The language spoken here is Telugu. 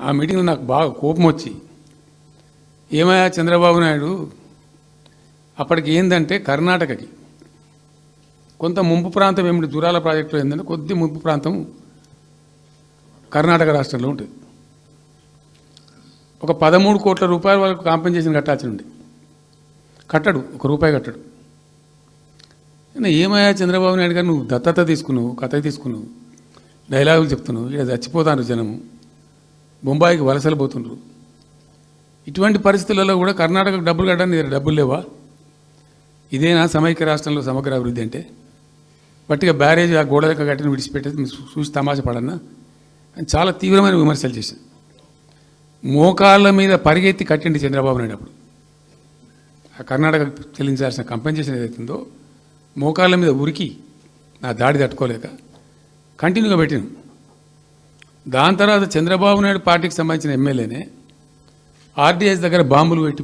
ఆ మీటింగ్లో నాకు బాగా కోపం వచ్చి, ఏమయ్యా చంద్రబాబు నాయుడు, అప్పటికి ఏంటంటే కర్ణాటకకి కొంత ముంపు ప్రాంతం ఏమిటి దూరాల ప్రాజెక్టులో ఏంటంటే కొద్ది ముంపు ప్రాంతం కర్ణాటక రాష్ట్రంలో ఉంటుంది. ఒక 13 కోట్ల రూపాయల వరకు కాంపెన్సేషన్ కట్టాల్సి ఉండే, కట్టడు, ₹1 కట్టడు. ఏమయ్యా చంద్రబాబు నాయుడు గారు, నువ్వు దత్తత తీసుకున్నావు, కథ తీసుకున్నావు, డైలాగులు చెప్తున్నావు, ఇక్కడ చచ్చిపోతాను జనము, బొంబాయికి వలసలు పోతుండ్రు. ఇటువంటి పరిస్థితులలో కూడా కర్ణాటకకు డబ్బులు కట్టడానికి డబ్బులు లేవా? ఇదేనా సమైక్య రాష్ట్రంలో సమగ్ర అభివృద్ధి అంటే? బట్టిగా బ్యారేజ్ ఆ గోడ దగ్గర కట్టిన విడిచిపెట్టేది చూసి తమాషా పడన్నా అని చాలా తీవ్రమైన విమర్శలు చేశాను. మోకాళ్ళ మీద పరిగెత్తి కట్టిండి చంద్రబాబు నాయుడు. అప్పుడు ఆ కర్ణాటక చెల్లించాల్సిన కంపెన్సేషన్ ఏదైతుందో మోకాళ్ళ మీద ఉరికి నా దాడి తట్టుకోలేక కంటిన్యూగా పెట్టాను. దాని తర్వాత చంద్రబాబు నాయుడు పార్టీకి సంబంధించిన ఎమ్మెల్యేనే ఆర్డీఎస్ దగ్గర బాంబులు పెట్టి